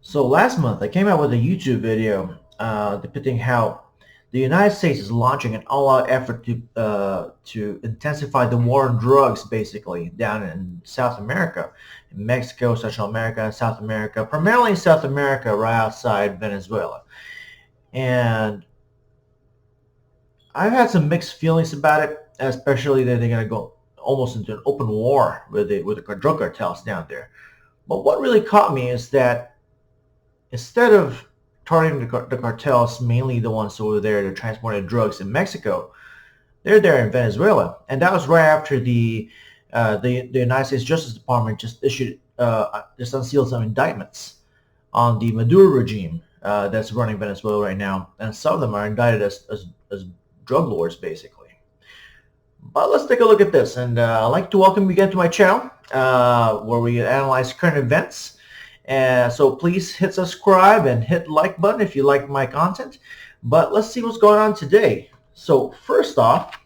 So last month, I came out with a YouTube video depicting how the United States is launching an all-out effort to intensify the war on drugs, basically down in South America, in Mexico, Central America, and South America, primarily in South America, right outside Venezuela. And I've had some mixed feelings about it, especially that they're going to go almost into an open war with the drug cartels down there. But what really caught me is that instead of targeting the cartels, mainly the ones over there that transported drugs in Mexico, they're there in Venezuela, and that was right after the United States Justice Department just unsealed some indictments on the Maduro regime that's running Venezuela right now, and some of them are indicted as drug lords, basically. But let's take a look at this, and I'd like to welcome you again to my channel, where we analyze current events. So please hit subscribe and hit like button if you like my content. But let's see what's going on today. So first off,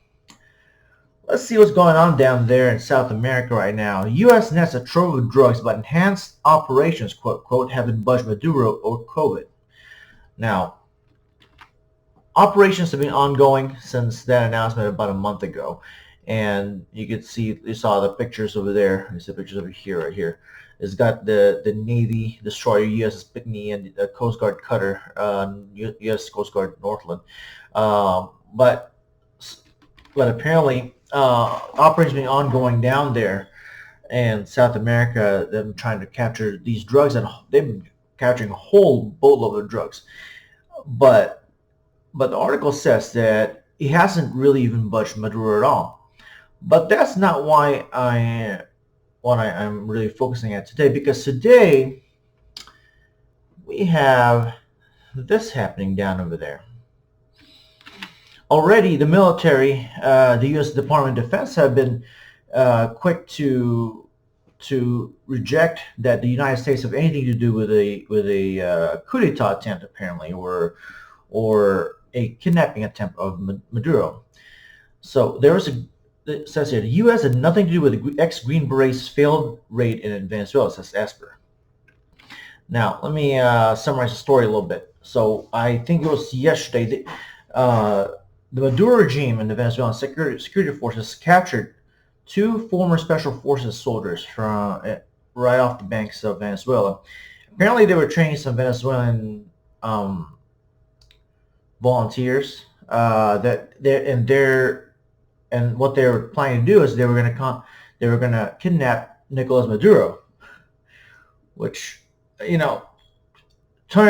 let's see what's going on down there in South America right now. U.S. nets a trove of drugs, but enhanced operations, quote, quote, haven't budged Maduro or COVID. Now, operations have been ongoing since that announcement about a month ago. And you saw the pictures over there. There's the pictures over here, right here. It's got the Navy destroyer USS Pitney and the Coast Guard cutter U.S. Coast Guard Northland. But apparently operations been ongoing down there in South America. Them trying to capture these drugs, and they've been capturing a whole boatload of drugs. But the article says that he hasn't really even budged Maduro at all. But that's not why I'm really focusing at today, because today we have this happening down over there. Already the military, the U.S. Department of Defense have been quick to reject that the United States have anything to do with a coup d'etat attempt, apparently, or a kidnapping attempt of Maduro. So there was it says here, the U.S. had nothing to do with the ex-Green Berets' failed raid in Venezuela, says Esper. Now, let me summarize the story a little bit. So I think it was yesterday, the Maduro regime and the Venezuelan security forces captured two former special forces soldiers from right off the banks of Venezuela. Apparently, they were training some Venezuelan volunteers and what they were planning to do is they were going to kidnap Nicolas Maduro, which, turning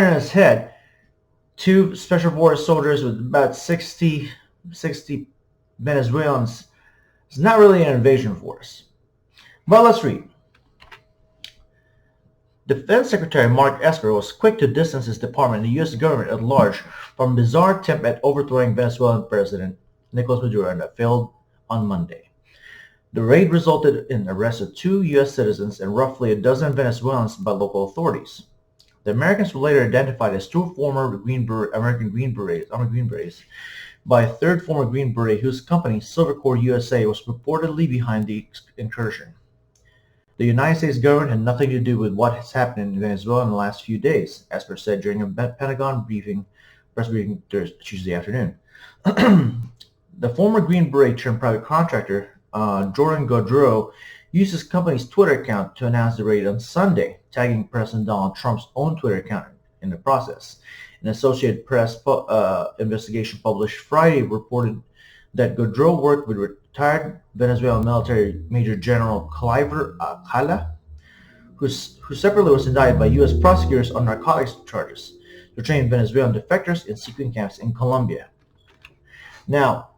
on his head, two special forces soldiers with about 60 Venezuelans is not really an invasion force. But let's read. Defense Secretary Mark Esper was quick to distance his department and the U.S. government at large from a bizarre attempt at overthrowing Venezuelan President Nicolas Maduro that failed on Monday. The raid resulted in the arrest of two U.S. citizens and roughly a dozen Venezuelans by local authorities. The Americans were later identified as two former American Green Berets by a third former Green Beret whose company, Silver Core USA, was purportedly behind the incursion. The United States government had nothing to do with what has happened in Venezuela in the last few days, Esper said during a Pentagon press briefing Tuesday afternoon. The former Green Beret turned private contractor, Jordan Gaudreau, used his company's Twitter account to announce the raid on Sunday, tagging President Donald Trump's own Twitter account in the process. An Associated Press investigation published Friday reported that Gaudreau worked with retired Venezuelan military Major General Cliver Cala, who separately was indicted by U.S. prosecutors on narcotics charges to train Venezuelan defectors in secret camps in Colombia. Now,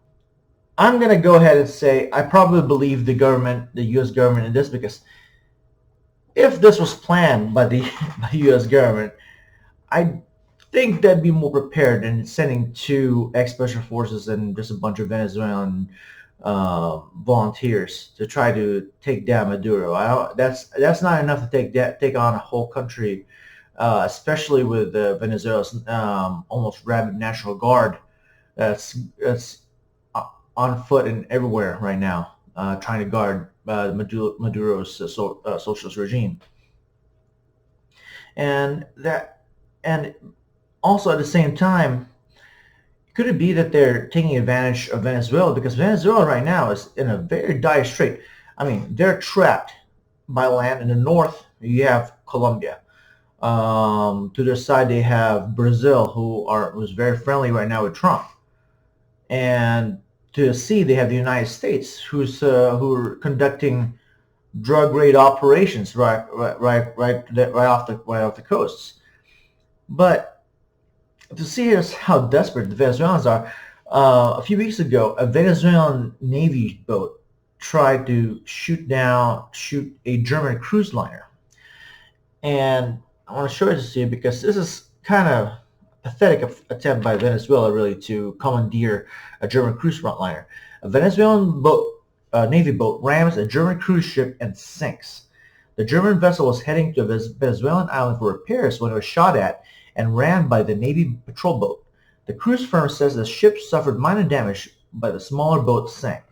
I'm going to go ahead and say I probably believe the U.S. government in this, because if this was planned by the U.S. government, I think they'd be more prepared than sending two ex-special forces and just a bunch of Venezuelan volunteers to try to take down Maduro. That's not enough to take on a whole country, especially with Venezuela's almost rabid National Guard that's on foot and everywhere right now, trying to guard Maduro's socialist regime. And and also at the same time, could it be that they're taking advantage of Venezuela because Venezuela right now is in a very dire strait? I mean, they're trapped by land. In the north, you have Colombia. To their side, they have Brazil, who's very friendly right now with Trump, and to the sea, they have the United States, who are conducting drug raid operations right off the coasts. But to see us how desperate the Venezuelans are, a few weeks ago, a Venezuelan Navy boat tried to shoot a German cruise liner. And I want to show this to you because this is kind of pathetic attempt by Venezuela really to commandeer a German cruise liner. A Venezuelan Navy boat rams a German cruise ship and sinks. The German vessel was heading to a Venezuelan island for repairs when it was shot at and rammed by the Navy patrol boat. The cruise firm says the ship suffered minor damage, but the smaller boat sank.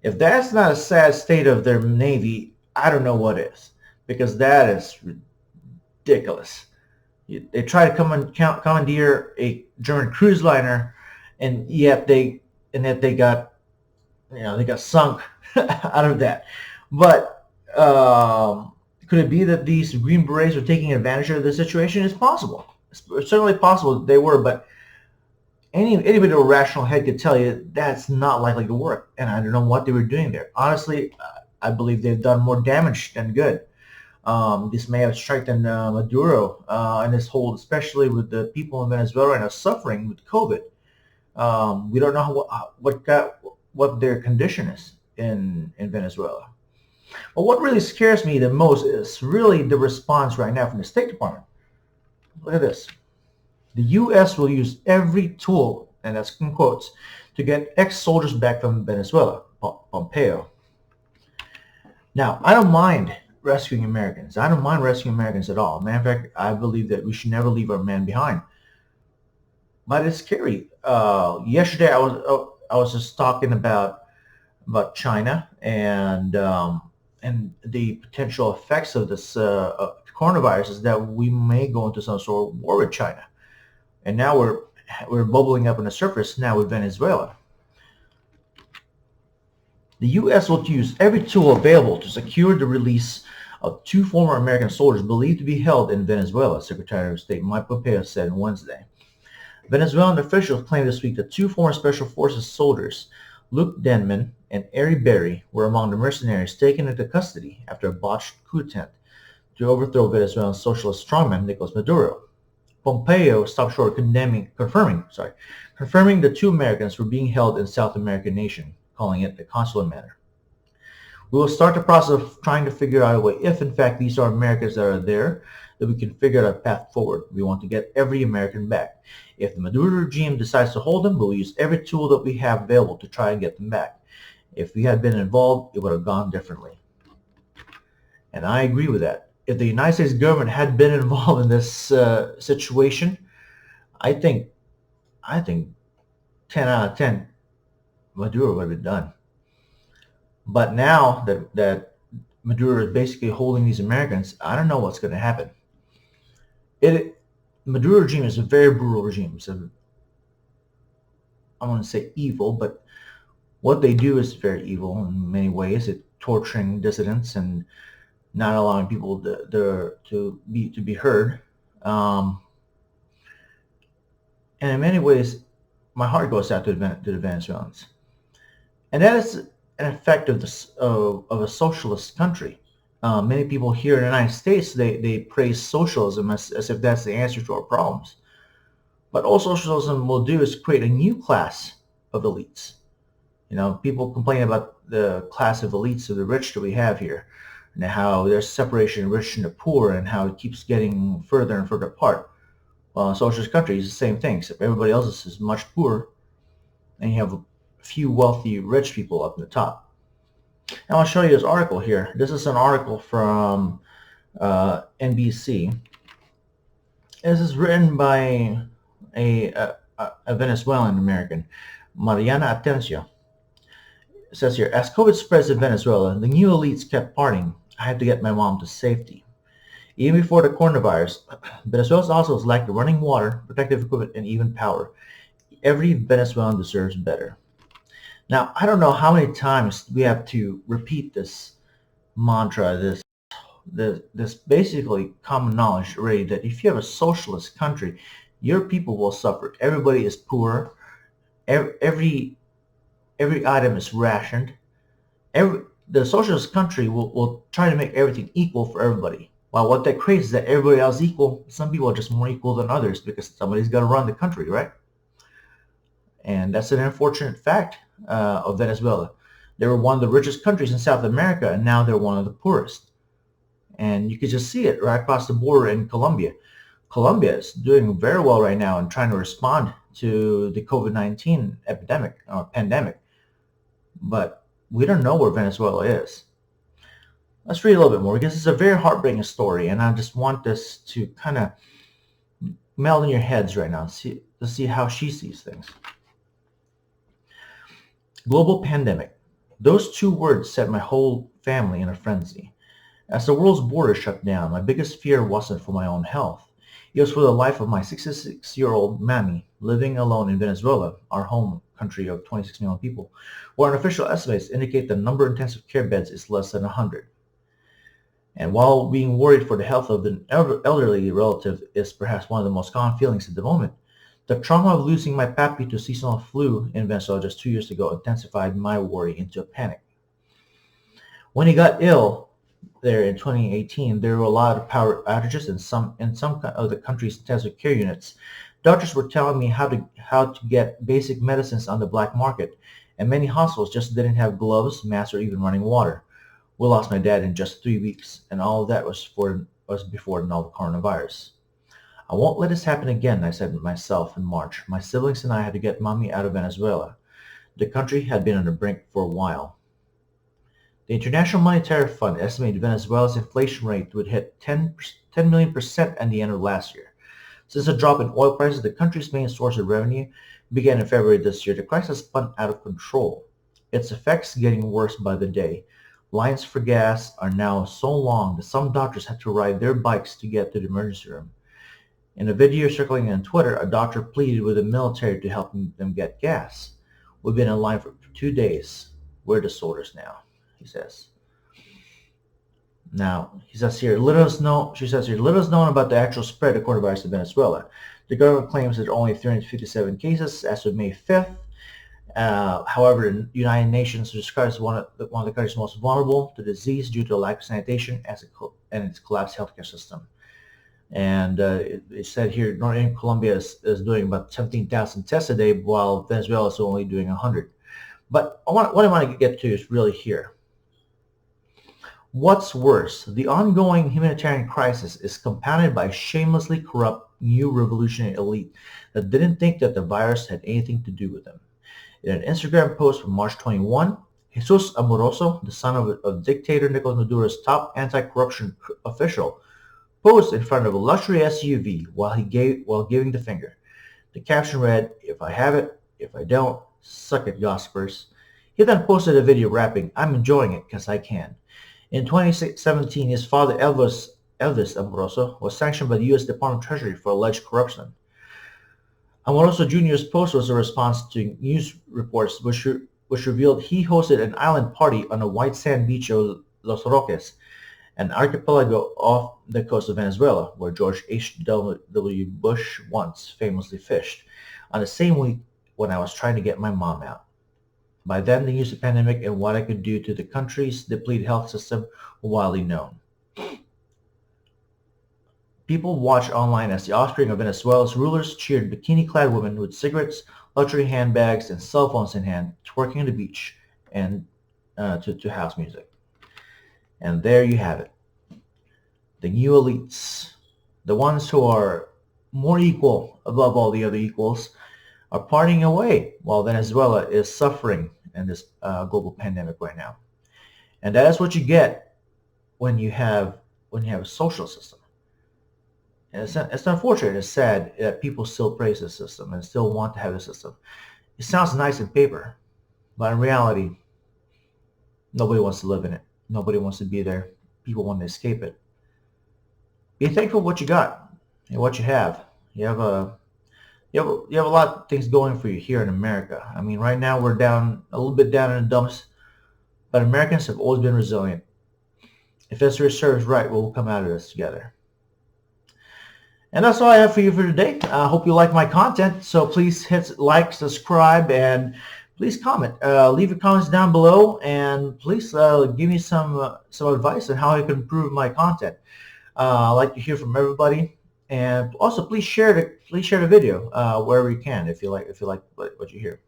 If that's not a sad state of their Navy, I don't know what is, because that is ridiculous. They try to commandeer a German cruise liner, and yet they got they got sunk out of that. But could it be that these Green Berets are taking advantage of the situation? It's possible. It's certainly possible that they were, but anybody with a rational head could tell you that's not likely to work. And I don't know what they were doing there. Honestly, I believe they've done more damage than good. This may have strengthened Maduro and his hold, especially with the people in Venezuela and are suffering with COVID. We don't know what their condition is in Venezuela. But what really scares me the most is really the response right now from the State Department. Look at this. The U.S. will use every tool, and that's in quotes, to get ex-soldiers back from Venezuela, Pompeo. Now, I don't mind rescuing Americans. I don't mind rescuing Americans at all. Matter of fact, I believe that we should never leave our men behind. But it's scary. Yesterday, I was just talking about China and the potential effects of this coronavirus is that we may go into some sort of war with China. And now we're bubbling up on the surface now with Venezuela. The U.S. will use every tool available to secure the release of 2 former American soldiers believed to be held in Venezuela, Secretary of State Mike Pompeo said on Wednesday. Venezuelan officials claimed this week that 2 former Special Forces soldiers, Luke Denman and Ari Berry, were among the mercenaries taken into custody after a botched coup attempt to overthrow Venezuelan socialist strongman Nicolas Maduro. Pompeo stopped short of confirming the 2 Americans were being held in South American nation, calling it a consular matter. We will start the process of trying to figure out a way, if in fact these are Americans that are there, that we can figure out a path forward. We want to get every American back. If the Maduro regime decides to hold them, we'll use every tool that we have available to try and get them back. If we had been involved, it would have gone differently. And I agree with that. If the United States government had been involved in this situation, I think 10 out of 10, Maduro would have been done. But now that Maduro is basically holding these Americans, I don't know what's going to happen. Maduro regime is a very brutal regime. So I want to say evil, but what they do is very evil in many ways. It's torturing dissidents and not allowing people to be heard. And in many ways, my heart goes out to the Venezuelans. And that is an effect of a socialist country. Many people here in the United States, they praise socialism as if that's the answer to our problems. But all socialism will do is create a new class of elites. People complain about the class of elites of the rich that we have here, and how there's separation of rich and the poor, and how it keeps getting further and further apart. Well, in socialist countries, it's the same thing, except everybody else is much poorer, and you have a few wealthy rich people up in the top. And I'll show you this article here. This is an article from NBC. This is written by a Venezuelan American, Mariana Atencio. It says here, as COVID spreads in Venezuela, the new elites kept partying. I had to get my mom to safety. Even before the coronavirus, Venezuela also lacked running water, protective equipment, and even power. Every Venezuelan deserves better. Now, I don't know how many times we have to repeat this mantra, this basically common knowledge already that if you have a socialist country, your people will suffer. Everybody is poor. Every every item is rationed. The socialist country will try to make everything equal for everybody. Well, what that creates is that everybody else is equal. Some people are just more equal than others because somebody's got to run the country, right? And that's an unfortunate fact of Venezuela. They were one of the richest countries in South America, and now they're one of the poorest. And you can just see it right across the border in Colombia. Colombia is doing very well right now and trying to respond to the COVID-19 epidemic or pandemic, but we don't know where Venezuela is. Let's read a little bit more because it's a very heartbreaking story, and I just want this to kind of meld in your heads right now, to see how she sees things. Global pandemic. Those two words set my whole family in a frenzy. As the world's borders shut down, my biggest fear wasn't for my own health. It was for the life of my 66-year-old mammy living alone in Venezuela, our home country of 26 million people, where unofficial estimates indicate the number of intensive care beds is less than 100. And while being worried for the health of an elderly relative is perhaps one of the most common feelings at the moment, the trauma of losing my pappy to seasonal flu in Venezuela just 2 years ago intensified my worry into a panic. When he got ill there in 2018, there were a lot of power outages in some of the country's intensive care units. Doctors were telling me how to get basic medicines on the black market, and many hospitals just didn't have gloves, masks, or even running water. We lost my dad in just 3 weeks, and all of that was before the novel coronavirus. I won't let this happen again, I said to myself in March. My siblings and I had to get mommy out of Venezuela. The country had been on the brink for a while. The International Monetary Fund estimated Venezuela's inflation rate would hit 10 million% at the end of last year. Since the drop in oil prices, the country's main source of revenue, began in February this year, the crisis has spun out of control. Its effects getting worse by the day. Lines for gas are now so long that some doctors have to ride their bikes to get to the emergency room. In a video circling on Twitter, a doctor pleaded with the military to help them get gas. We've been in line for 2 days. We're the soldiers now, he says. Now, he says here, she says here, let us know about the actual spread of coronavirus in Venezuela. The government claims there are only 357 cases as of May 5th. However, the United Nations describes one of the countries most vulnerable to disease due to a lack of sanitation and its collapsed healthcare system. And it said here, Northern Colombia is doing about 17,000 tests a day, while Venezuela is only doing 100. But what I want to get to is really here. What's worse, the ongoing humanitarian crisis is compounded by a shamelessly corrupt new revolutionary elite that didn't think that the virus had anything to do with them. In an Instagram post from March 21, Jesus Amoroso, the son of dictator Nicolas Maduro's top anti-corruption official, posed in front of a luxury SUV while giving the finger. The caption read, "If I have it, if I don't, suck it, gossipers." He then posted a video rapping, "I'm enjoying it because I can." In 2017, his father Elvis Amoroso was sanctioned by the U.S. Department of Treasury for alleged corruption. Amoroso Jr.'s post was a response to news reports which revealed he hosted an island party on a white sand beach of Los Roques, an archipelago off the coast of Venezuela, where George H.W. Bush once famously fished, on the same week when I was trying to get my mom out. By then, the news of the pandemic and what it could do to the country's depleted health system were widely known. People watched online as the offspring of Venezuela's rulers cheered bikini-clad women with cigarettes, luxury handbags, and cell phones in hand, twerking on the beach and to house music. And there you have it. The new elites, the ones who are more equal above all the other equals, are partying away while Venezuela is suffering in this global pandemic right now. And that is what you get when you have a social system. And it's unfortunate, it's sad that people still praise this system and still want to have this system. It sounds nice in paper, but in reality, nobody wants to live in it. Nobody wants to be there. People want to escape it. Be thankful for what you got and what you have. You have a you have a lot of things going for you here in America. I mean, right now we're down a little bit down in the dumps, but Americans have always been resilient. If history serves right, we'll come out of this together. And that's all I have for you for today. I hope you like my content. So please hit like, subscribe, and please comment. Leave your comments down below, and please give me some advice on how I can improve my content. I like to hear from everybody, and also please share the video wherever you can if you like what you hear.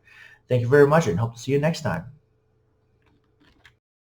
Thank you very much, and hope to see you next time.